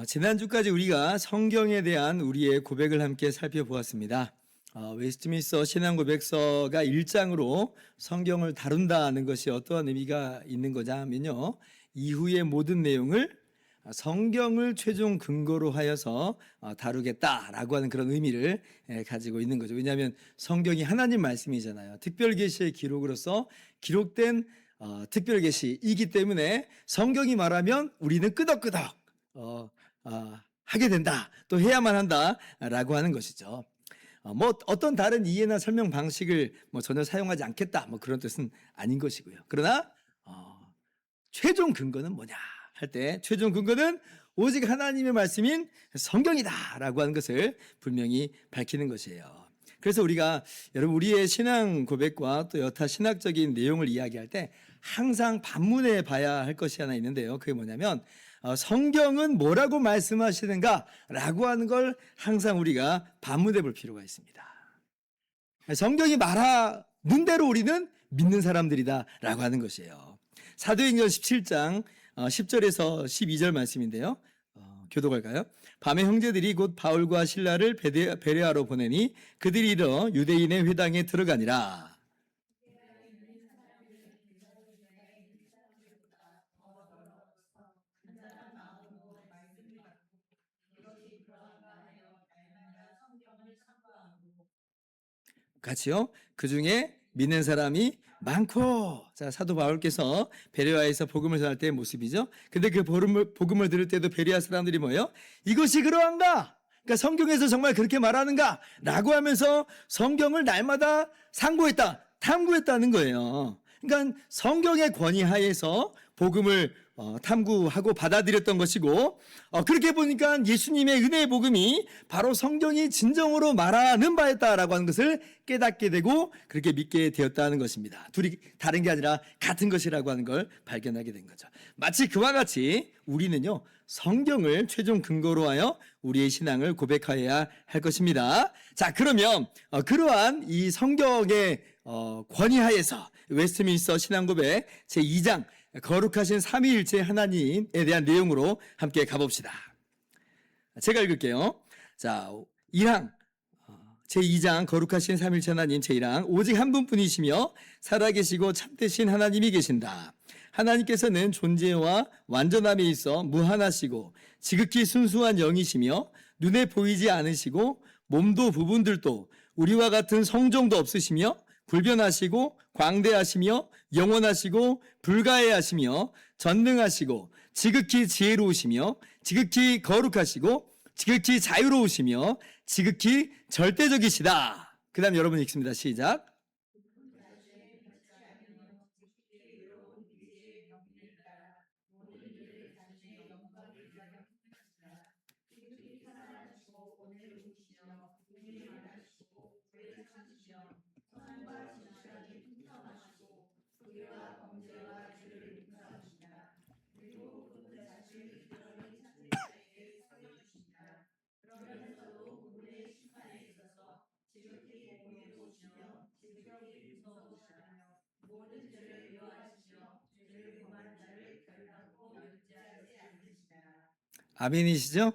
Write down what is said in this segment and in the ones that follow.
지난주까지 우리가 성경에 대한 우리의 고백을 함께 살펴보았습니다. 웨스트민스터 신앙고백서가 1장으로 성경을 다룬다는 것이 어떠한 의미가 있는 거냐 하면요, 이후의 모든 내용을 성경을 최종 근거로 하여서 다루겠다라고 하는 그런 의미를 가지고 있는 거죠. 왜냐하면 성경이 하나님 말씀이잖아요. 특별계시의 기록으로서 기록된 특별계시이기 때문에 성경이 말하면 우리는 끄덕끄덕 하게 된다, 또 해야만 한다라고 하는 것이죠. 어떤 다른 이해나 설명 방식을 전혀 사용하지 않겠다, 그런 뜻은 아닌 것이고요. 그러나 최종 근거는 뭐냐 할 때 최종 근거는 오직 하나님의 말씀인 성경이다라고 하는 것을 분명히 밝히는 것이에요. 그래서 우리가 여러분 우리의 신앙 고백과 또 여타 신학적인 내용을 이야기할 때 항상 반문해 봐야 할 것이 하나 있는데요. 그게 뭐냐면 성경은 뭐라고 말씀하시는가라고 하는 걸 항상 우리가 반문해 볼 필요가 있습니다. 성경이 말하는 대로 우리는 믿는 사람들이다라고 하는 것이에요. 사도행전 17장 10절에서 12절 말씀인데요. 교독할까요? 밤에 형제들이 곧 바울과 실라를 베레아로 보내니 그들이 이르러 유대인의 회당에 들어가니라. 같이요. 그 중에 믿는 사람이 많고, 자, 사도 바울께서 베레아에서 복음을 전할 때의 모습이죠. 근데 그 복음을 들을 때도 베레아 사람들이 뭐예요? 이것이 그러한가? 그러니까 성경에서 정말 그렇게 말하는가? 라고 하면서 성경을 날마다 상고했다, 탐구했다는 거예요. 그러니까 성경의 권위 하에서 복음을 탐구하고 받아들였던 것이고, 그렇게 보니까 예수님의 은혜의 복음이 바로 성경이 진정으로 말하는 바였다라고 하는 것을 깨닫게 되고 그렇게 믿게 되었다는 것입니다. 둘이 다른 게 아니라 같은 것이라고 하는 걸 발견하게 된 거죠. 마치 그와 같이 우리는요, 성경을 최종 근거로 하여 우리의 신앙을 고백하여야 할 것입니다. 자, 그러면 그러한 이 성경의 권위하에서 웨스트민스터 신앙고백 제2장 거룩하신 삼위일체 하나님에 대한 내용으로 함께 가봅시다. 제가 읽을게요. 자, 1항 제2장 거룩하신 삼위일체 하나님 제1항 오직 한 분뿐이시며 살아계시고 참되신 하나님이 계신다. 하나님께서는 존재와 완전함에 있어 무한하시고 지극히 순수한 영이시며 눈에 보이지 않으시고 몸도 부분들도 우리와 같은 성정도 없으시며 불변하시고 광대하시며 영원하시고 불가해하시며 전능하시고 지극히 지혜로우시며 지극히 거룩하시고 지극히 자유로우시며 지극히 절대적이시다. 그 다음 여러분 읽습니다. 시작. 아멘이시죠?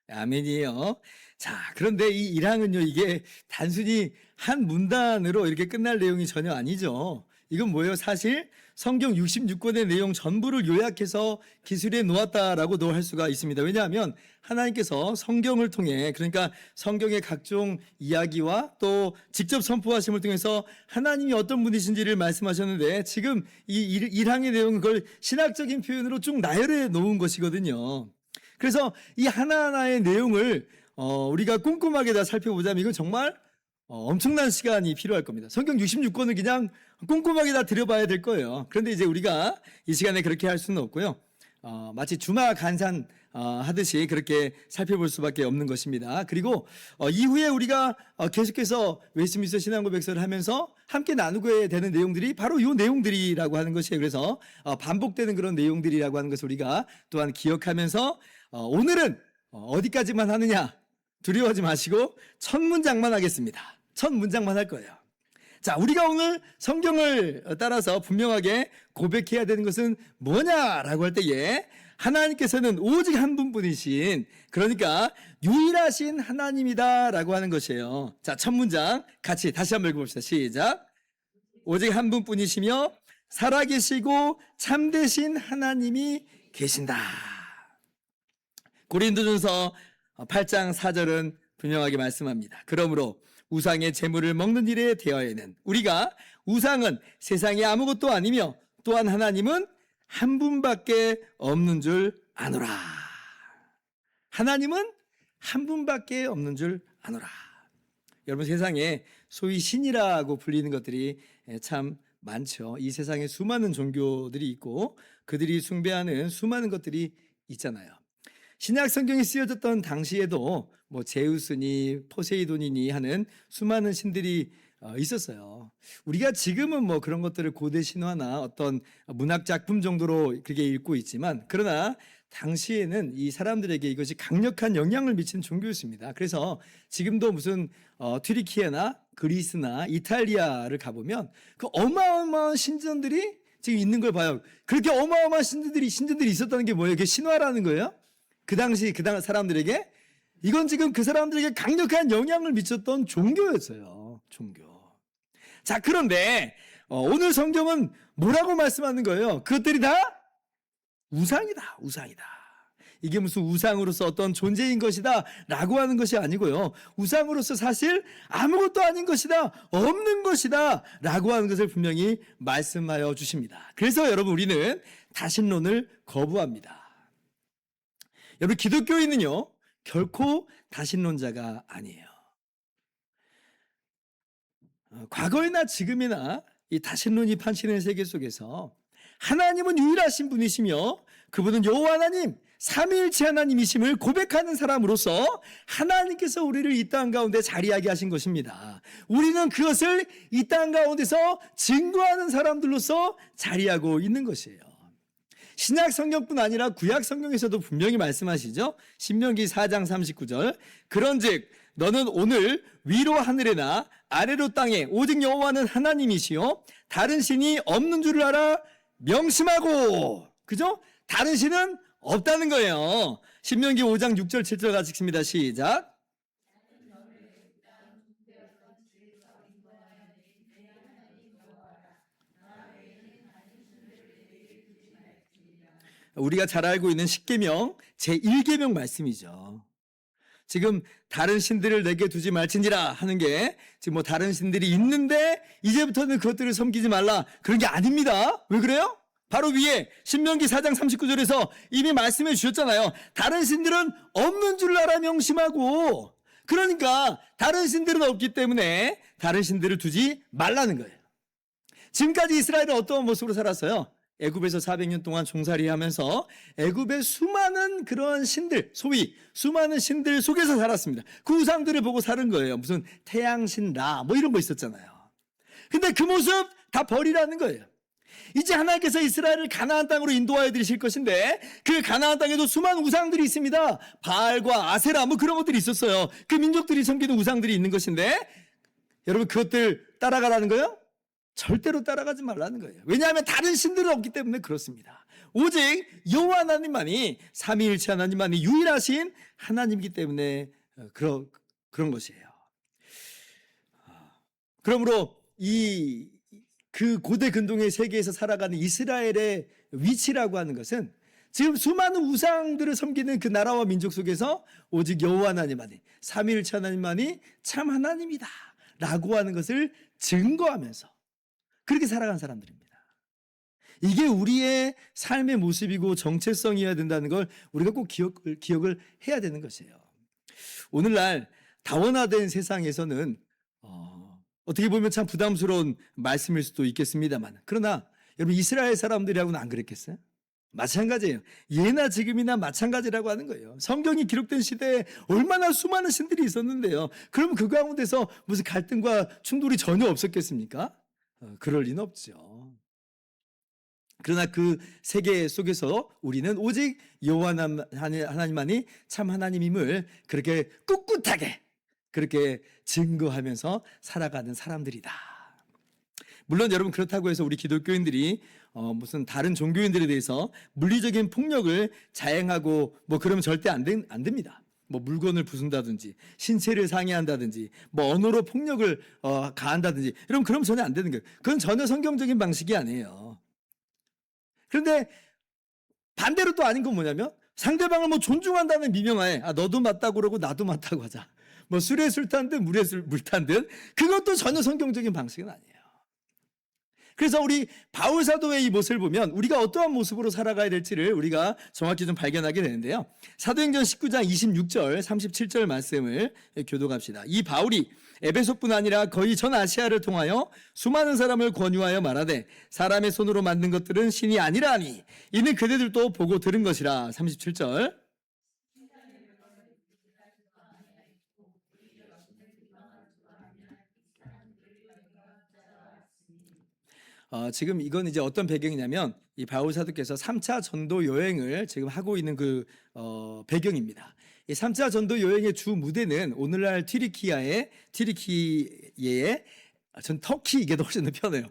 아멘이에요. 자, 그런데 이 1항은요, 이게 단순히 한 문단으로 이렇게 끝날 내용이 전혀 아니죠. 이건 뭐예요? 사실 성경 66권의 내용 전부를 요약해서 기술해 놓았다라고도 할 수가 있습니다. 왜냐하면 하나님께서 성경을 통해, 그러니까 성경의 각종 이야기와 또 직접 선포하심을 통해서 하나님이 어떤 분이신지를 말씀하셨는데, 지금 이 1항의 내용은 그걸 신학적인 표현으로 쭉 나열해 놓은 것이거든요. 그래서 이 하나하나의 내용을 우리가 꼼꼼하게 다 살펴보자면 이건 정말 엄청난 시간이 필요할 겁니다. 성경 66권을 그냥 꼼꼼하게 다 들여봐야 될 거예요. 그런데 이제 우리가 이 시간에 그렇게 할 수는 없고요. 마치 주마 간산 하듯이 그렇게 살펴볼 수밖에 없는 것입니다. 그리고 이후에 우리가 계속해서 웨스트민스터 신앙고백서를 하면서 함께 나누게 되는 내용들이 바로 이 내용들이라고 하는 것이에요. 그래서 반복되는 그런 내용들이라고 하는 것을 우리가 또한 기억하면서 오늘은 어디까지만 하느냐, 두려워하지 마시고 첫 문장만 하겠습니다. 첫 문장만 할 거예요. 자, 우리가 오늘 성경을 따라서 분명하게 고백해야 되는 것은 뭐냐라고 할 때에 하나님께서는 오직 한 분뿐이신, 그러니까 유일하신 하나님이다라고 하는 것이에요. 자, 첫 문장 같이 다시 한번 읽어봅시다. 시작. 오직 한 분뿐이시며 살아계시고 참되신 하나님이 계신다. 고린도전서 8장 4절은 분명하게 말씀합니다. 그러므로 우상의 제물을 먹는 일에 대하여는 우리가 우상은 세상에 아무것도 아니며 또한 하나님은 한 분밖에 없는 줄 아노라. 하나님은 한 분밖에 없는 줄 아노라. 여러분, 세상에 소위 신이라고 불리는 것들이 참 많죠. 이 세상에 수많은 종교들이 있고 그들이 숭배하는 수많은 것들이 있잖아요. 신약 성경이 쓰여졌던 당시에도 뭐 제우스니 포세이돈이니 하는 수많은 신들이 있었어요. 우리가 지금은 뭐 그런 것들을 고대 신화나 어떤 문학 작품 정도로 그렇게 읽고 있지만, 그러나 당시에는 이 사람들에게 이것이 강력한 영향을 미친 종교였습니다. 그래서 지금도 무슨 튀르키예나 그리스나 이탈리아를 가보면 그 어마어마한 신전들이 지금 있는 걸 봐요. 그렇게 어마어마한 신전들이 있었다는 게 뭐예요? 그게 신화라는 거예요? 그 당시 사람들에게 이건 지금 그 사람들에게 강력한 영향을 미쳤던 종교였어요. 종교. 자, 그런데 오늘 성경은 뭐라고 말씀하는 거예요? 그것들이 다 우상이다. 우상이다. 이게 무슨 우상으로서 어떤 존재인 것이다 라고 하는 것이 아니고요. 우상으로서 사실 아무것도 아닌 것이다, 없는 것이다 라고 하는 것을 분명히 말씀하여 주십니다. 그래서 여러분, 우리는 다신론을 거부합니다. 여러분, 기독교인은요 결코 다신론자가 아니에요. 과거이나 지금이나 이 다신론이 판치는 세계 속에서 하나님은 유일하신 분이시며 그분은 여호와 하나님, 삼위일체 하나님이심을 고백하는 사람으로서 하나님께서 우리를 이 땅 가운데 자리하게 하신 것입니다. 우리는 그것을 이 땅 가운데서 증거하는 사람들로서 자리하고 있는 것이에요. 신약 성경뿐 아니라 구약 성경에서도 분명히 말씀하시죠. 신명기 4장 39절. 그런즉 너는 오늘 위로 하늘에나 아래로 땅에 오직 여호와는 하나님이시요 다른 신이 없는 줄을 알아 명심하고. 그죠? 다른 신은 없다는 거예요. 신명기 5장 6절 7절 같이 읽습니다. 시작. 우리가 잘 알고 있는 십계명 제1계명 말씀이죠. 지금 다른 신들을 내게 두지 말지니라 하는 게 지금 뭐 다른 신들이 있는데 이제부터는 그것들을 섬기지 말라, 그런 게 아닙니다. 왜 그래요? 바로 위에 신명기 4장 39절에서 이미 말씀해 주셨잖아요. 다른 신들은 없는 줄 알아 명심하고. 그러니까 다른 신들은 없기 때문에 다른 신들을 두지 말라는 거예요. 지금까지 이스라엘은 어떤 모습으로 살았어요? 애굽에서 400년 동안 종살이하면서 애굽의 수많은 그런 신들, 소위 수많은 신들 속에서 살았습니다. 그 우상들을 보고 사는 거예요. 무슨 태양신 라 뭐 이런 거 있었잖아요. 근데 그 모습 다 버리라는 거예요. 이제 하나님께서 이스라엘을 가나안 땅으로 인도하여 드리실 것인데 그 가나안 땅에도 수많은 우상들이 있습니다. 바알과 아세라 뭐 그런 것들이 있었어요. 그 민족들이 섬기는 우상들이 있는 것인데 여러분, 그것들 따라가라는 거예요? 절대로 따라가지 말라는 거예요. 왜냐하면 다른 신들은 없기 때문에 그렇습니다. 오직 여호와 하나님만이, 삼위일체 하나님만이 유일하신 하나님이기 때문에 그런 것이에요. 그러므로 그 고대 근동의 세계에서 살아가는 이스라엘의 위치라고 하는 것은 지금 수많은 우상들을 섬기는 그 나라와 민족 속에서 오직 여호와 하나님만이, 삼위일체 하나님만이 참 하나님이다 라고 하는 것을 증거하면서 그렇게 살아간 사람들입니다. 이게 우리의 삶의 모습이고 정체성이어야 된다는 걸 우리가 꼭 기억을 해야 되는 것이에요. 오늘날 다원화된 세상에서는 어떻게 보면 참 부담스러운 말씀일 수도 있겠습니다만, 그러나 여러분, 이스라엘 사람들이하고는 안 그랬겠어요? 마찬가지예요. 예나 지금이나 마찬가지라고 하는 거예요. 성경이 기록된 시대에 얼마나 수많은 신들이 있었는데요. 그러면 그 가운데서 무슨 갈등과 충돌이 전혀 없었겠습니까? 그럴 리는 없죠. 그러나 그 세계 속에서 우리는 오직 여호와 하나님만이 참 하나님임을 그렇게 꿋꿋하게 그렇게 증거하면서 살아가는 사람들이다. 물론 여러분, 그렇다고 해서 우리 기독교인들이 무슨 다른 종교인들에 대해서 물리적인 폭력을 자행하고 뭐 그러면 절대 안 됩니다. 뭐 물건을 부순다든지 신체를 상해한다든지 뭐 언어로 폭력을 가한다든지 이러면 그럼 전혀 안 되는 거예요. 그건 전혀 성경적인 방식이 아니에요. 그런데 반대로 또 아닌 건 뭐냐면 상대방을 뭐 존중한다는 미명하에 너도 맞다고 그러고 나도 맞다고 하자. 뭐 술에 술 탄 듯 물에 물 탄 듯 그것도 전혀 성경적인 방식은 아니에요. 그래서 우리 바울 사도의 이 모습을 보면 우리가 어떠한 모습으로 살아가야 될지를 우리가 정확히 좀 발견하게 되는데요. 사도행전 19장 26절 37절 말씀을 교독합시다. 이 바울이 에베소뿐 아니라 거의 전 아시아를 통하여 수많은 사람을 권유하여 말하되 사람의 손으로 만든 것들은 신이 아니라 하니 이는 그대들도 보고 들은 것이라. 37절. 지금 이건 이제 어떤 배경이냐면 이 바울 사도께서 3차 전도 여행을 지금 하고 있는 그 배경입니다. 이 3차 전도 여행의 주 무대는 오늘날 튀르키예의 전 터키 이게 더 훨씬 더 편해요.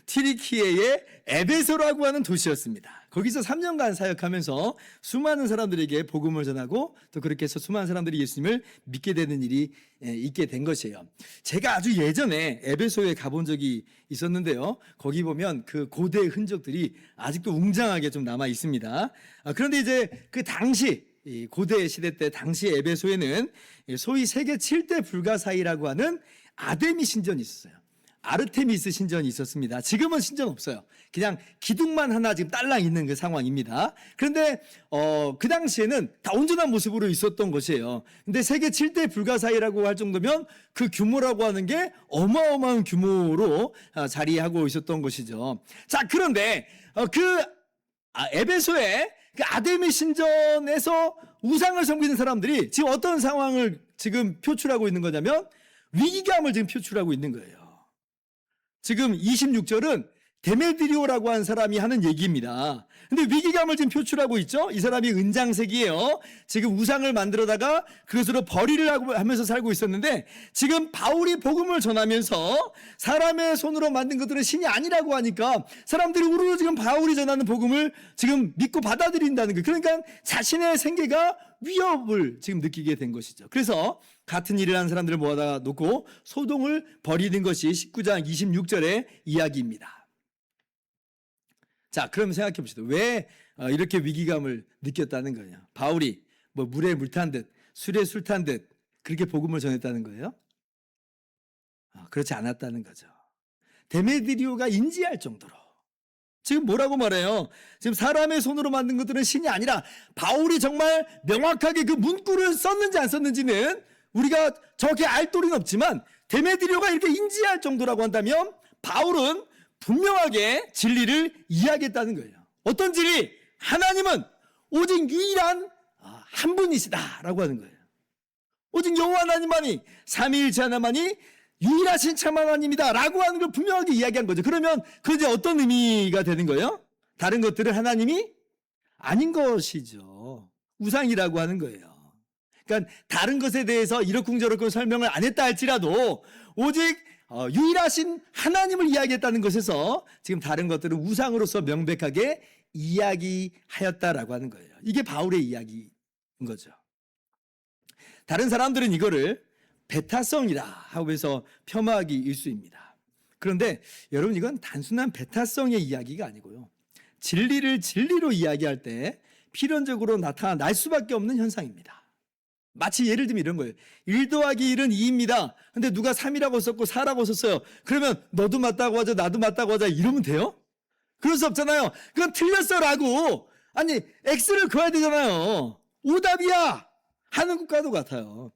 튀르키예의 에베소라고 하는 도시였습니다. 거기서 3년간 사역하면서 수많은 사람들에게 복음을 전하고 또 그렇게 해서 수많은 사람들이 예수님을 믿게 되는 일이 있게 된 것이에요. 제가 아주 예전에 에베소에 가본 적이 있었는데요. 거기 보면 그 고대의 흔적들이 아직도 웅장하게 좀 남아 있습니다. 그런데 이제 그 당시 고대 시대 때 당시 에베소에는 소위 세계 7대 불가사의라고 하는 아데미 신전이 있었어요. 아르테미스 신전이 있었습니다. 지금은 신전 없어요. 그냥 기둥만 하나 지금 딸랑 있는 그 상황입니다. 그런데 그 당시에는 다 온전한 모습으로 있었던 것이에요. 근데 세계 7대 불가사의라고 할 정도면 그 규모라고 하는 게 어마어마한 규모로 자리하고 있었던 것이죠. 자, 그런데 에베소의 그 아데미 신전에서 우상을 섬기는 사람들이 지금 어떤 상황을 지금 표출하고 있는 거냐면 위기감을 지금 표출하고 있는 거예요. 지금 26절은 데메드리오라고 한 사람이 하는 얘기입니다. 근데 위기감을 지금 표출하고 있죠. 이 사람이 은장색이에요. 지금 우상을 만들어다가 그것으로 벌이를 하면서 살고 있었는데 지금 바울이 복음을 전하면서 사람의 손으로 만든 것들은 신이 아니라고 하니까 사람들이 우르르 지금 바울이 전하는 복음을 지금 믿고 받아들인다는 거예요. 그러니까 자신의 생계가 위협을 지금 느끼게 된 것이죠. 그래서 같은 일을 하는 사람들을 모아다 놓고 소동을 벌이는 것이 19장 26절의 이야기입니다. 자, 그럼 생각해 봅시다. 왜 이렇게 위기감을 느꼈다는 거냐? 바울이 뭐 물에 물 탄 듯, 술에 술 탄 듯 그렇게 복음을 전했다는 거예요? 그렇지 않았다는 거죠. 데메드리오가 인지할 정도로 지금 뭐라고 말해요? 지금 사람의 손으로 만든 것들은 신이 아니라 바울이 정말 명확하게 그 문구를 썼는지 안 썼는지는 우리가 정확히 알 도리는 없지만 데메드리오가 이렇게 인지할 정도라고 한다면 바울은 분명하게 진리를 이야기했다는 거예요. 어떤 진리? 하나님은 오직 유일한 한 분이시다라고 하는 거예요. 오직 여호와 하나님만이 삼위일체 하나만이 유일하신 참 하나님이다 라고 하는 걸 분명하게 이야기한 거죠. 그러면 그게 어떤 의미가 되는 거예요? 다른 것들은 하나님이 아닌 것이죠. 우상이라고 하는 거예요. 그러니까 다른 것에 대해서 이러쿵저러쿵 설명을 안 했다 할지라도 오직 유일하신 하나님을 이야기했다는 것에서 지금 다른 것들은 우상으로서 명백하게 이야기하였다라고 하는 거예요. 이게 바울의 이야기인 거죠. 다른 사람들은 이거를 배타성이라 하고 해서 폄하하기 일쑤입니다. 그런데 여러분 이건 단순한 배타성의 이야기가 아니고요. 진리를 진리로 이야기할 때 필연적으로 나타날 수밖에 없는 현상입니다. 마치 예를 들면 이런 거예요. 1 더하기 1은 2입니다. 근데 누가 3이라고 썼고 4라고 썼어요. 그러면 너도 맞다고 하자 나도 맞다고 하자 이러면 돼요? 그럴 수 없잖아요. 그건 틀렸어 라고 아니 X를 그어야 되잖아요. 오답이야 하는 것과도 같아요.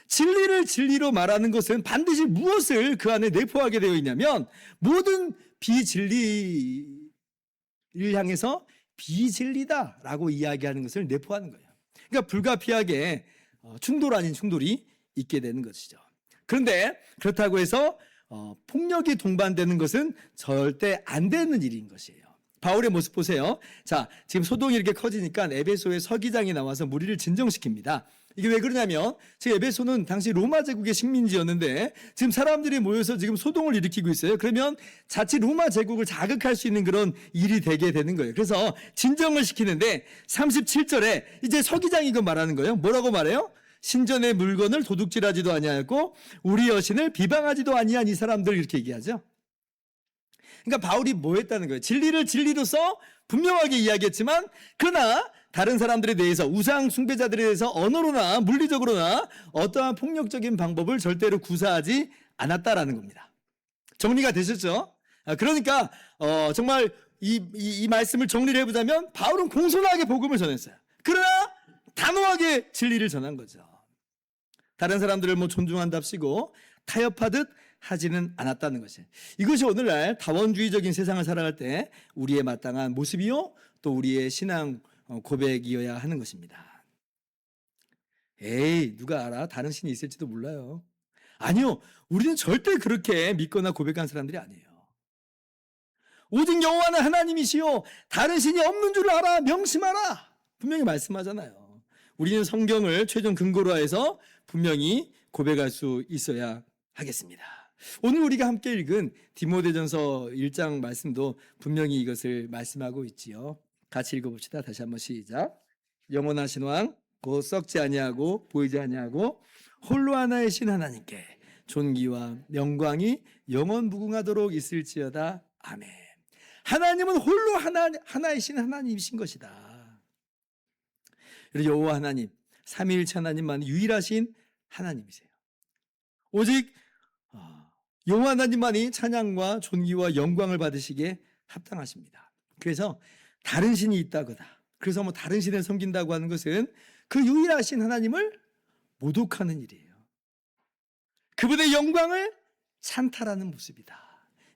진리를 진리로 말하는 것은 반드시 무엇을 그 안에 내포하게 되어 있냐면 모든 비진리를 향해서 비진리다라고 이야기하는 것을 내포하는 거예요. 그러니까 불가피하게 충돌 아닌 충돌이 있게 되는 것이죠. 그런데 그렇다고 해서 폭력이 동반되는 것은 절대 안 되는 일인 것이에요. 바울의 모습 보세요. 자, 지금 소동이 이렇게 커지니까 에베소의 서기장이 나와서 무리를 진정시킵니다. 이게 왜 그러냐면 지금 에베소는 당시 로마 제국의 식민지였는데 지금 사람들이 모여서 지금 소동을 일으키고 있어요. 그러면 자칫 로마 제국을 자극할 수 있는 그런 일이 되게 되는 거예요. 그래서 진정을 시키는데 37절에 이제 서기장이 이거 말하는 거예요. 뭐라고 말해요? 신전의 물건을 도둑질하지도 아니하였고 우리 여신을 비방하지도 아니한 이 사람들, 이렇게 얘기하죠. 그러니까 바울이 뭐 했다는 거예요? 진리를 진리로서 분명하게 이야기했지만 그러나 다른 사람들에 대해서, 우상 숭배자들에 대해서 언어로나 물리적으로나 어떠한 폭력적인 방법을 절대로 구사하지 않았다라는 겁니다. 정리가 되셨죠? 그러니까 정말 이 말씀을 정리를 해보자면 바울은 공손하게 복음을 전했어요. 그러나 단호하게 진리를 전한 거죠. 다른 사람들을 뭐 존중한답시고 타협하듯 하지는 않았다는 것이, 이것이 오늘날 다원주의적인 세상을 살아갈 때 우리의 마땅한 모습이요 또 우리의 신앙 고백이어야 하는 것입니다. 에이, 누가 알아? 다른 신이 있을지도 몰라요. 아니요, 우리는 절대 그렇게 믿거나 고백한 사람들이 아니에요. 오직 여호와는 하나님이시요 다른 신이 없는 줄 알아, 명심하라, 분명히 말씀하잖아요. 우리는 성경을 최종 근거로 해서 분명히 고백할 수 있어야 하겠습니다. 오늘 우리가 함께 읽은 디모데전서 1장 말씀도 분명히 이것을 말씀하고 있지요. 같이 읽어봅시다. 다시 한번 시작. 영원하신 왕 곧 썩지 아니하고 보이지 아니하고 홀로 하나의 신 하나님께 존귀와 영광이 영원 무궁하도록 있을지어다. 아멘. 하나님은 홀로 하나의 신 하나님이신 것이다. 여호와 하나님, 삼위일체 하나님만 유일하신 하나님이세요. 오직 여호와 하나님만이 찬양과 존귀와 영광을 받으시기에 합당하십니다. 그래서 다른 신이 있다거나, 그래서 뭐 다른 신을 섬긴다고 하는 것은 그 유일하신 하나님을 모독하는 일이에요. 그분의 영광을 찬탈하는 모습이다.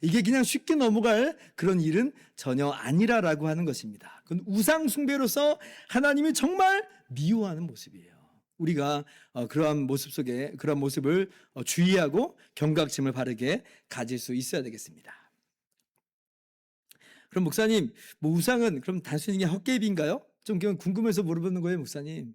이게 그냥 쉽게 넘어갈 그런 일은 전혀 아니라라고 하는 것입니다. 그건 우상 숭배로서 하나님이 정말 미워하는 모습이에요. 우리가 그러한 모습 속에 그러한 모습을 주의하고 경각심을 바르게 가질 수 있어야 되겠습니다. 그럼 목사님, 뭐 우상은 그럼 단순히 헛개비인가요? 좀 궁금해서 물어보는 거예요, 목사님.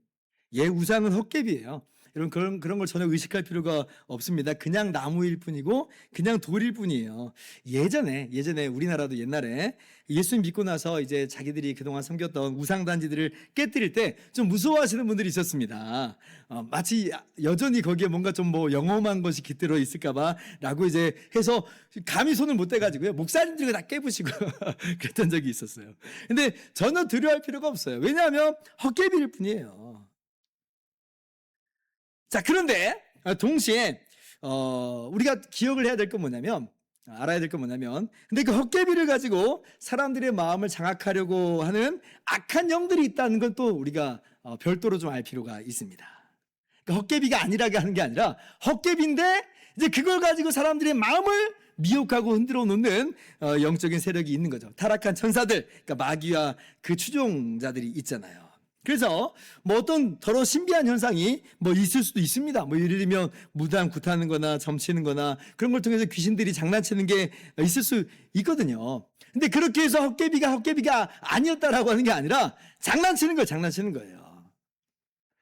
예, 우상은 헛개비예요. 여러분 그런 걸 전혀 의식할 필요가 없습니다. 그냥 나무일 뿐이고 그냥 돌일 뿐이에요. 예전에 우리나라도 옛날에 예수님 믿고 나서 이제 자기들이 그동안 섬겼던 우상 단지들을 깨뜨릴 때 좀 무서워하시는 분들이 있었습니다. 마치 여전히 거기에 뭔가 좀 뭐 영험한 것이 깃들어 있을까봐라고 이제 해서 감히 손을 못 대가지고요, 목사님들이 다 깨부시고 그랬던 적이 있었어요. 근데 전혀 두려워할 필요가 없어요. 왜냐하면 헛개비일 뿐이에요. 자, 그런데 동시에 우리가 기억을 해야 될 건 뭐냐면, 알아야 될 건 뭐냐면, 근데 그 헛개비를 가지고 사람들의 마음을 장악하려고 하는 악한 영들이 있다는 건 또 우리가 별도로 좀 알 필요가 있습니다. 그러니까 헛개비가 아니라고 하는 게 아니라 헛개비인데 이제 그걸 가지고 사람들의 마음을 미혹하고 흔들어 놓는 영적인 세력이 있는 거죠. 타락한 천사들, 그러니까 마귀와 그 추종자들이 있잖아요. 그래서 뭐 어떤 더러 신비한 현상이 뭐 있을 수도 있습니다. 뭐 예를 들면 무당 굿하는 거나 점치는 거나 그런 걸 통해서 귀신들이 장난치는 게 있을 수 있거든요. 근데 그렇게 해서 헛개비가 아니었다라고 하는 게 아니라 장난치는 거예요.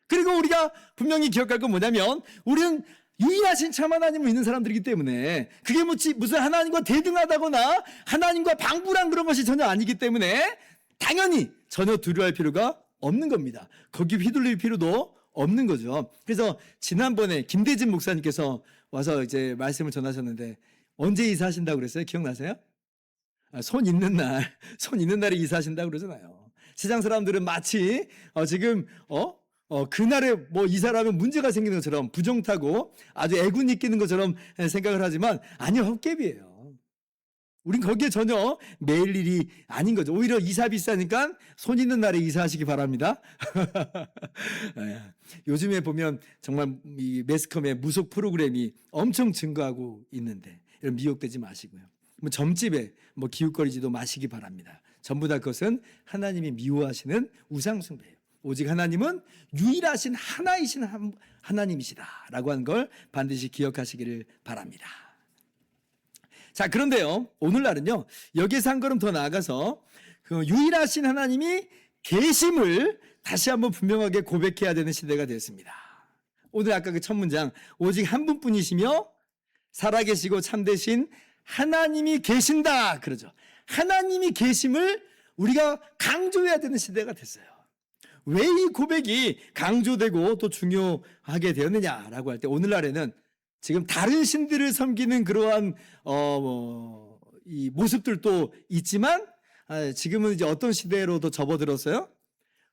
그리고 우리가 분명히 기억할 건 뭐냐면, 우리는 유일하신 참 하나님을 믿는 사람들이기 때문에 그게 무슨 하나님과 대등하다거나 하나님과 방불한 그런 것이 전혀 아니기 때문에 당연히 전혀 두려워할 필요가 없는 겁니다. 거기 휘둘릴 필요도 없는 거죠. 그래서 지난번에 김대진 목사님께서 와서 이제 말씀을 전하셨는데 언제 이사하신다고 그랬어요? 기억나세요? 손 있는 날에 이사하신다고 그러잖아요. 세상 사람들은 마치 지금 그날에 뭐 이사를 하면 문제가 생기는 것처럼 부정타고 아주 애군이 끼는 것처럼 생각을 하지만 아니요, 헛개비예요. 우린 거기에 전혀 매일 일이 아닌 거죠. 오히려 이사 비싸니까 손 있는 날에 이사하시기 바랍니다. 요즘에 보면 정말 이 매스컴의 무속 프로그램이 엄청 증가하고 있는데 여러분 미혹되지 마시고요. 뭐 점집에 뭐 기웃거리지도 마시기 바랍니다. 전부 다 그것은 하나님이 미워하시는 우상숭배예요. 오직 하나님은 유일하신 하나이신 하나님이시다라고 하는 걸 반드시 기억하시기를 바랍니다. 자, 그런데요, 오늘날은요, 여기에서 한 걸음 더 나아가서 그 유일하신 하나님이 계심을 다시 한번 분명하게 고백해야 되는 시대가 되었습니다. 오늘 아까 그 첫 문장, 오직 한 분뿐이시며 살아계시고 참되신 하나님이 계신다 그러죠. 하나님이 계심을 우리가 강조해야 되는 시대가 됐어요. 왜 이 고백이 강조되고 또 중요하게 되었느냐라고 할 때, 오늘날에는 지금 다른 신들을 섬기는 그러한 이 모습들도 있지만, 지금은 이제 어떤 시대로 더 접어들었어요?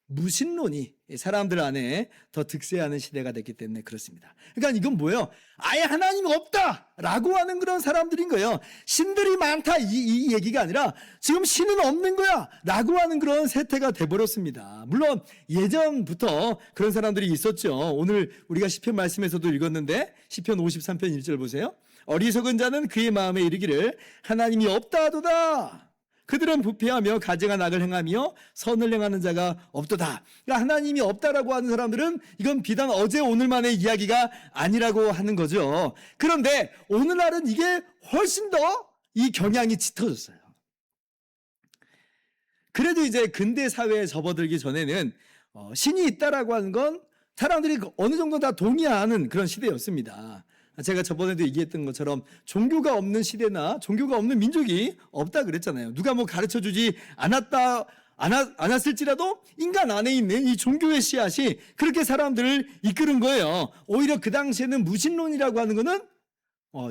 무신론이 사람들 안에 더 득세하는 시대가 됐기 때문에 그렇습니다. 그러니까 이건 뭐예요? 아예 하나님이 없다라고 하는 그런 사람들인 거예요. 신들이 많다 이 얘기가 아니라 지금 신은 없는 거야 라고 하는 그런 세태가 돼버렸습니다. 물론 예전부터 그런 사람들이 있었죠. 오늘 우리가 시편 말씀에서도 읽었는데 시편 53편 1절 보세요. 어리석은 자는 그의 마음에 이르기를 하나님이 없다 하도다. 그들은 부패하며 가증한 악을 행하며 선을 행하는 자가 없도다. 그러니까 하나님이 없다라고 하는 사람들은 이건 비단 어제 오늘만의 이야기가 아니라고 하는 거죠. 그런데 오늘날은 이게 훨씬 더 이 경향이 짙어졌어요. 그래도 이제 근대 사회에 접어들기 전에는 신이 있다라고 하는 건 사람들이 어느 정도 다 동의하는 그런 시대였습니다. 제가 저번에도 얘기했던 것처럼 종교가 없는 시대나 종교가 없는 민족이 없다 그랬잖아요. 누가 뭐 가르쳐주지 않았을지라도 인간 안에 있는 이 종교의 씨앗이 그렇게 사람들을 이끄는 거예요. 오히려 그 당시에는 무신론이라고 하는 거는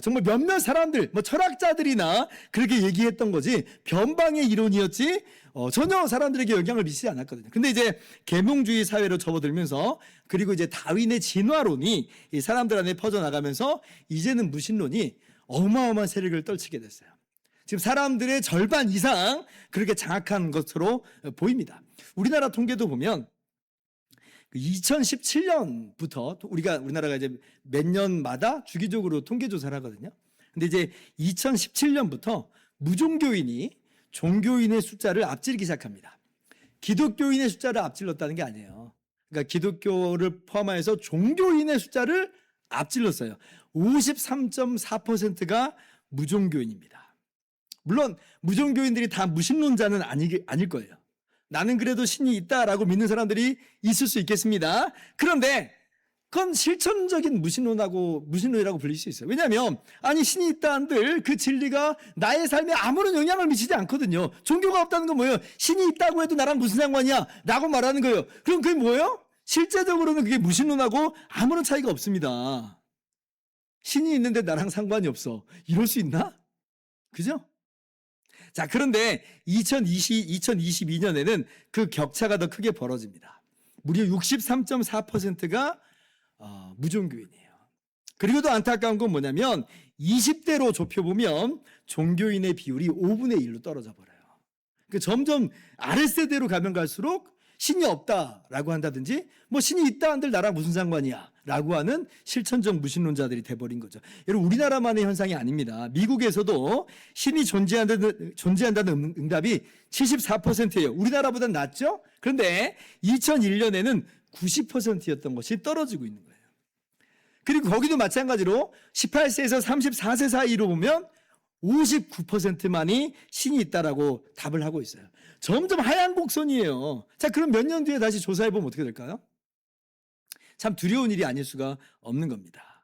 정말 몇몇 사람들, 뭐 철학자들이나 그렇게 얘기했던 거지 변방의 이론이었지 전혀 사람들에게 영향을 미치지 않았거든요. 근데 이제 계몽주의 사회로 접어들면서, 그리고 이제 다윈의 진화론이 이 사람들 안에 퍼져나가면서 이제는 무신론이 어마어마한 세력을 떨치게 됐어요. 지금 사람들의 절반 이상 그렇게 장악한 것으로 보입니다. 우리나라 통계도 보면 2017년부터 우리나라가 이제 몇 년마다 주기적으로 통계 조사를 하거든요. 근데 이제 2017년부터 무종교인이 종교인의 숫자를 앞지르기 시작합니다. 기독교인의 숫자를 앞질렀다는 게 아니에요. 그러니까 기독교를 포함해서 종교인의 숫자를 앞질렀어요. 53.4%가 무종교인입니다. 물론 무종교인들이 다 무신론자는 아닐 거예요. 나는 그래도 신이 있다라고 믿는 사람들이 있을 수 있겠습니다. 그런데 그건 실천적인 무신론이라고 불릴 수 있어요. 왜냐하면 신이 있다 한들 그 진리가 나의 삶에 아무런 영향을 미치지 않거든요. 종교가 없다는 건 뭐예요? 신이 있다고 해도 나랑 무슨 상관이야? 라고 말하는 거예요. 그럼 그게 뭐예요? 실제적으로는 그게 무신론하고 아무런 차이가 없습니다. 신이 있는데 나랑 상관이 없어. 이럴 수 있나? 그죠? 자, 그런데 2022년에는 그 격차가 더 크게 벌어집니다. 무려 63.4%가 무종교인이에요. 그리고 또 안타까운 건 뭐냐면 20대로 좁혀보면 종교인의 비율이 5분의 1로 떨어져 버려요. 그러니까 점점 아랫세대로 가면 갈수록 신이 없다라고 한다든지 뭐 신이 있다 한들 나랑 무슨 상관이야 라고 하는 실천적 무신론자들이 돼버린 거죠. 여러분, 우리나라만의 현상이 아닙니다. 미국에서도 신이 존재한다는 응답이 74%예요. 우리나라보다는 낮죠? 그런데 2001년에는 90%였던 것이 떨어지고 있는 거예요. 그리고 거기도 마찬가지로 18세에서 34세 사이로 보면 59%만이 신이 있다라고 답을 하고 있어요. 점점 하향 곡선이에요. 자, 그럼 몇 년 뒤에 다시 조사해보면 어떻게 될까요? 참 두려운 일이 아닐 수가 없는 겁니다.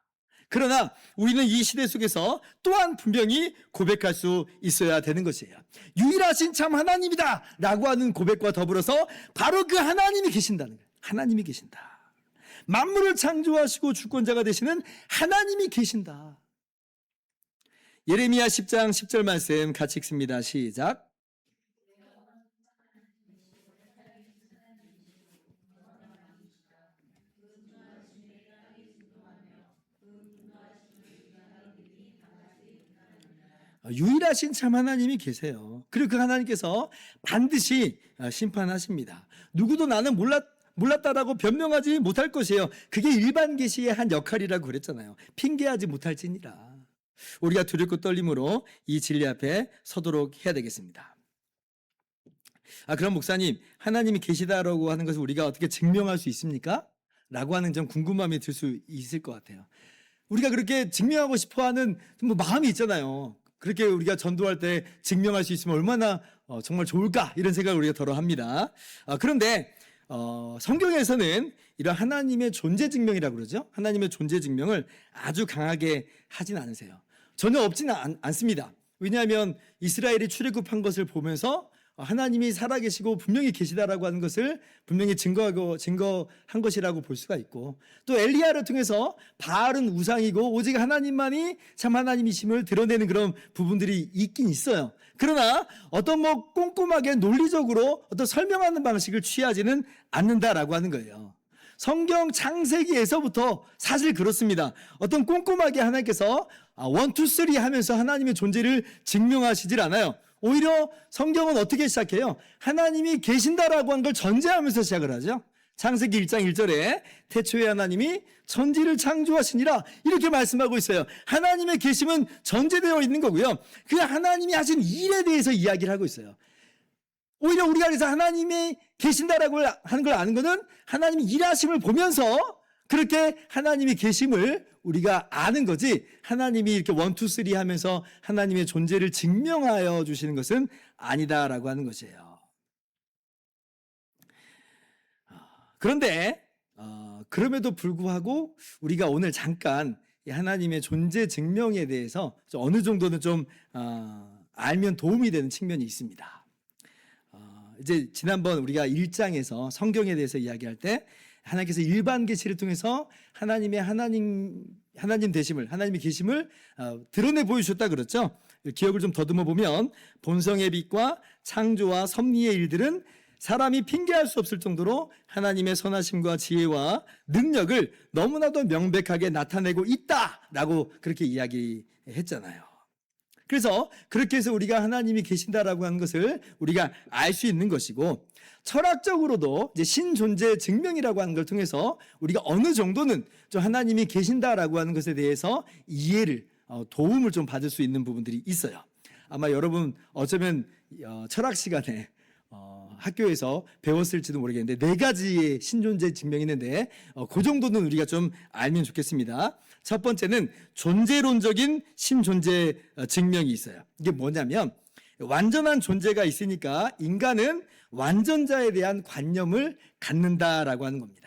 그러나 우리는 이 시대 속에서 또한 분명히 고백할 수 있어야 되는 것이에요. 유일하신 참 하나님이다 라고 하는 고백과 더불어서 바로 그 하나님이 계신다는 거예요. 하나님이 계신다. 만물을 창조하시고 주권자가 되시는 하나님이 계신다. 예레미야 10장 10절 말씀 같이 읽습니다. 시작. 유일하신 참 하나님이 계세요. 그리고 그 하나님께서 반드시 심판하십니다. 누구도 나는 몰랐다라고 변명하지 못할 것이에요. 그게 일반 계시의 한 역할이라고 그랬잖아요. 핑계하지 못할지니라. 우리가 두렵고 떨림으로 이 진리 앞에 서도록 해야 되겠습니다. 그럼 목사님, 하나님이 계시다라고 하는 것을 우리가 어떻게 증명할 수 있습니까? 라고 하는 좀 궁금함이 들 수 있을 것 같아요. 우리가 그렇게 증명하고 싶어하는 마음이 있잖아요. 그렇게 우리가 전도할 때 증명할 수 있으면 얼마나 정말 좋을까 이런 생각을 우리가 덜어 합니다. 그런데 성경에서는 이런 하나님의 존재 증명이라고 그러죠. 하나님의 존재 증명을 아주 강하게 하진 않으세요. 전혀 없지는 않습니다. 왜냐하면 이스라엘이 출애굽한 것을 보면서 하나님이 살아계시고 분명히 계시다라고 하는 것을 분명히 증거한 것이라고 볼 수가 있고, 또 엘리야를 통해서 바알은 우상이고 오직 하나님만이 참 하나님이심을 드러내는 그런 부분들이 있긴 있어요. 그러나 어떤 꼼꼼하게 논리적으로 어떤 설명하는 방식을 취하지는 않는다라고 하는 거예요. 성경 창세기에서부터 사실 그렇습니다. 어떤 꼼꼼하게 하나님께서 1, 2, 3 하면서 하나님의 존재를 증명하시질 않아요. 오히려 성경은 어떻게 시작해요? 하나님이 계신다라고 한 걸 전제하면서 시작을 하죠. 창세기 1장 1절에 태초에 하나님이 천지를 창조하시니라 이렇게 말씀하고 있어요. 하나님의 계심은 전제되어 있는 거고요. 그 하나님이 하신 일에 대해서 이야기를 하고 있어요. 오히려 우리가 그래서 하나님이 계신다라고 하는 걸 아는 것은 하나님이 일하심을 보면서 그렇게 하나님이 계심을 우리가 아는 거지, 하나님이 이렇게 1, 2, 3 하면서 하나님의 존재를 증명하여 주시는 것은 아니다라고 하는 것이에요. 그런데 그럼에도 불구하고 우리가 오늘 잠깐 하나님의 존재 증명에 대해서 어느 정도는 좀 알면 도움이 되는 측면이 있습니다. 이제 지난번 우리가 1장에서 성경에 대해서 이야기할 때 하나님께서 일반 계시를 통해서 하나님의 되심을, 하나님의 계심을 드러내 보여주셨다 그랬죠. 기억을 좀 더듬어 보면 본성의 빛과 창조와 섭리의 일들은 사람이 핑계할 수 없을 정도로 하나님의 선하심과 지혜와 능력을 너무나도 명백하게 나타내고 있다라고 그렇게 이야기했잖아요. 그래서 그렇게 해서 우리가 하나님이 계신다라고 하는 것을 우리가 알 수 있는 것이고, 철학적으로도 이제 신존재 증명이라고 하는 걸 통해서 우리가 어느 정도는 좀 하나님이 계신다라고 하는 것에 대해서 이해를, 도움을 좀 받을 수 있는 부분들이 있어요. 아마 여러분 어쩌면 철학 시간에 학교에서 배웠을지도 모르겠는데 4가지의 신존재 증명이 있는데 그 정도는 우리가 좀 알면 좋겠습니다. 첫 번째는 존재론적인 신존재 증명이 있어요. 이게 뭐냐면 완전한 존재가 있으니까 인간은 완전자에 대한 관념을 갖는다라고 하는 겁니다.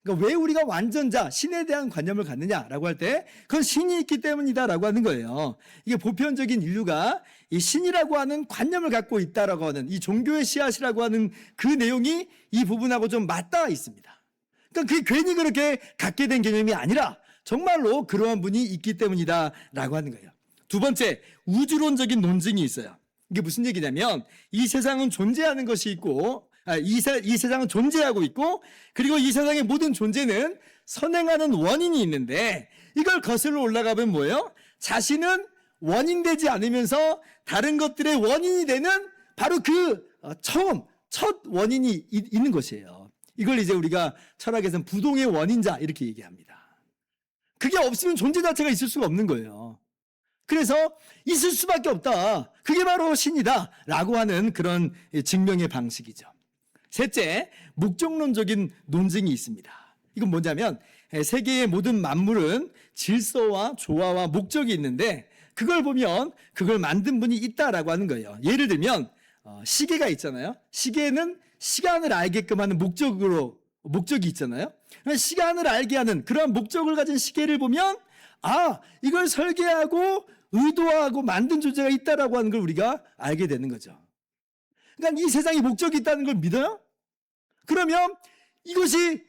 그러니까 왜 우리가 완전자, 신에 대한 관념을 갖느냐라고 할 때 그건 신이 있기 때문이다라고 하는 거예요. 이게 보편적인 인류가 이 신이라고 하는 관념을 갖고 있다라고 하는 이 종교의 씨앗이라고 하는 그 내용이 이 부분하고 좀 맞닿아 있습니다. 그러니까 그게 괜히 그렇게 갖게 된 개념이 아니라 정말로 그러한 분이 있기 때문이다라고 하는 거예요. 두 번째, 우주론적인 논증이 있어요. 이게 무슨 얘기냐면 이 세상은 존재하는 것이 있고 이 세상은 존재하고 있고, 그리고 이 세상의 모든 존재는 선행하는 원인이 있는데 이걸 거슬러 올라가면 뭐예요? 자신은 원인되지 않으면서 다른 것들의 원인이 되는 바로 그 첫 원인이 있는 것이에요. 이걸 이제 우리가 철학에서는 부동의 원인자 이렇게 얘기합니다. 그게 없으면 존재 자체가 있을 수가 없는 거예요. 그래서 있을 수밖에 없다. 그게 바로 신이다 라고 하는 그런 증명의 방식이죠. 셋째, 목적론적인 논증이 있습니다. 이건 뭐냐면 세계의 모든 만물은 질서와 조화와 목적이 있는데 그걸 보면 그걸 만든 분이 있다라고 하는 거예요. 예를 들면 시계가 있잖아요. 시계는 시간을 알게끔 하는 목적이 있잖아요. 시간을 알게 하는 그러한 목적을 가진 시계를 보면 이걸 설계하고 의도하고 만든 존재가 있다라고 하는 걸 우리가 알게 되는 거죠. 그러니까 이 세상에 목적이 있다는 걸 믿어요? 그러면 이것이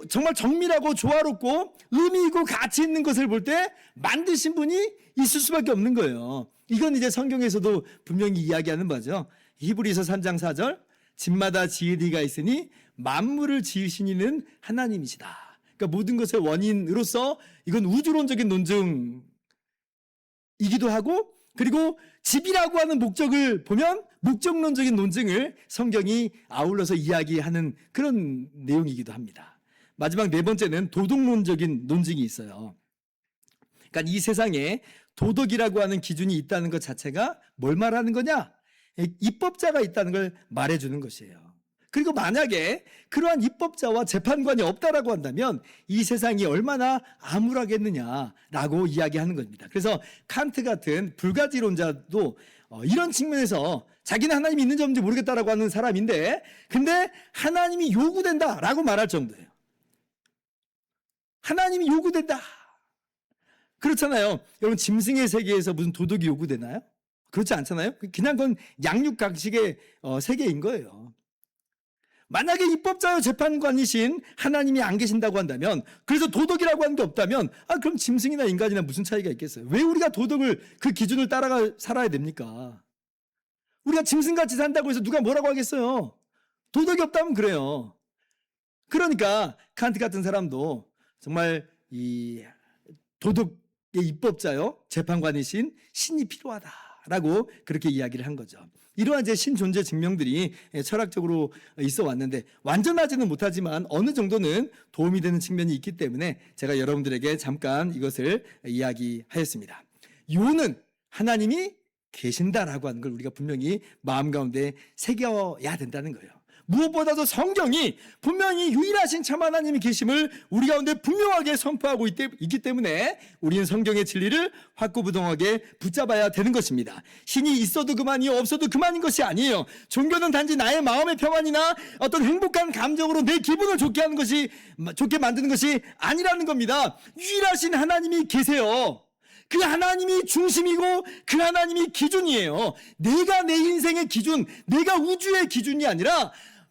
정말 정밀하고 조화롭고 의미 있고 가치 있는 것을 볼 때 만드신 분이 있을 수밖에 없는 거예요. 이건 이제 성경에서도 분명히 이야기하는 바죠. 히브리서 3장 4절, 집마다 지으리가 있으니 만물을 지으신 이는 하나님이시다. 그러니까 모든 것의 원인으로서 이건 우주론적인 논증이기도 하고, 그리고 집이라고 하는 목적을 보면 목적론적인 논증을 성경이 아울러서 이야기하는 그런 내용이기도 합니다. 마지막 4번째는 도덕론적인 논증이 있어요. 그러니까 이 세상에 도덕이라고 하는 기준이 있다는 것 자체가 뭘 말하는 거냐? 입법자가 있다는 걸 말해주는 것이에요. 그리고 만약에 그러한 입법자와 재판관이 없다라고 한다면 이 세상이 얼마나 암울하겠느냐라고 이야기하는 겁니다. 그래서 칸트 같은 불가지론자도 이런 측면에서 자기는 하나님이 있는지 없는지 모르겠다라고 하는 사람인데, 근데 하나님이 요구된다라고 말할 정도예요. 하나님이 요구된다. 그렇잖아요. 여러분, 짐승의 세계에서 무슨 도덕이 요구되나요? 그렇지 않잖아요. 그냥 그건 양육강식의 세계인 거예요. 만약에 입법자여 재판관이신 하나님이 안 계신다고 한다면, 그래서 도덕이라고 하는 게 없다면, 그럼 짐승이나 인간이나 무슨 차이가 있겠어요? 왜 우리가 도덕을, 그 기준을 따라가 살아야 됩니까? 우리가 짐승같이 산다고 해서 누가 뭐라고 하겠어요? 도덕이 없다면 그래요. 그러니까 칸트 같은 사람도 정말 이 도덕의 입법자요, 재판관이신 신이 필요하다라고 그렇게 이야기를 한 거죠. 이러한 이제 신존재 증명들이 철학적으로 있어 왔는데, 완전하지는 못하지만 어느 정도는 도움이 되는 측면이 있기 때문에 제가 여러분들에게 잠깐 이것을 이야기하였습니다. 요는 하나님이 계신다라고 하는 걸 우리가 분명히 마음 가운데 새겨야 된다는 거예요. 무엇보다도 성경이 분명히 유일하신 참 하나님이 계심을 우리 가운데 분명하게 선포하고 있기 때문에 우리는 성경의 진리를 확고부동하게 붙잡아야 되는 것입니다. 신이 있어도 그만이요, 없어도 그만인 것이 아니에요. 종교는 단지 나의 마음의 평안이나 어떤 행복한 감정으로 내 기분을 좋게 만드는 것이 아니라는 겁니다. 유일하신 하나님이 계세요. 그 하나님이 중심이고 그 하나님이 기준이에요. 내가 내 인생의 기준, 내가 우주의 기준이 아니라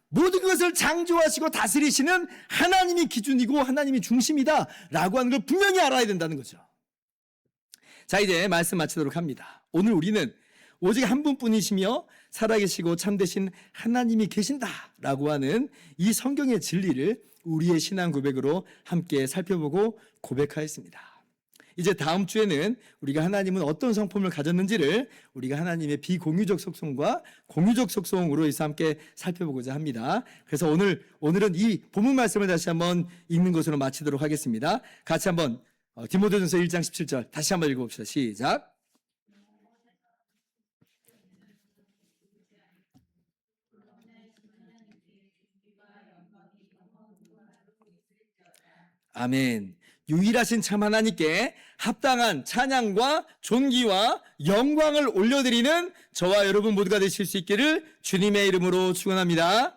모든 것을 창조하시고 다스리시는 하나님이 기준이고 하나님이 중심이다라고 하는 걸 분명히 알아야 된다는 거죠. 자, 이제 말씀 마치도록 합니다. 오늘 우리는 오직 한 분뿐이시며 살아계시고 참되신 하나님이 계신다라고 하는 이 성경의 진리를 우리의 신앙 고백으로 함께 살펴보고 고백하였습니다. 이제 다음 주에는 우리가 하나님은 어떤 성품을 가졌는지를 우리가 하나님의 비공유적 속성과 공유적 속성으로 해서 함께 살펴보고자 합니다. 그래서 오늘은 이 본문 말씀을 다시 한번 읽는 것으로 마치도록 하겠습니다. 같이 한번 디모데전서 1장 17절 다시 한번 읽어봅시다. 시작. 아멘. 유일하신 참 하나님께 합당한 찬양과 존귀와 영광을 올려드리는 저와 여러분 모두가 되실 수 있기를 주님의 이름으로 축원합니다.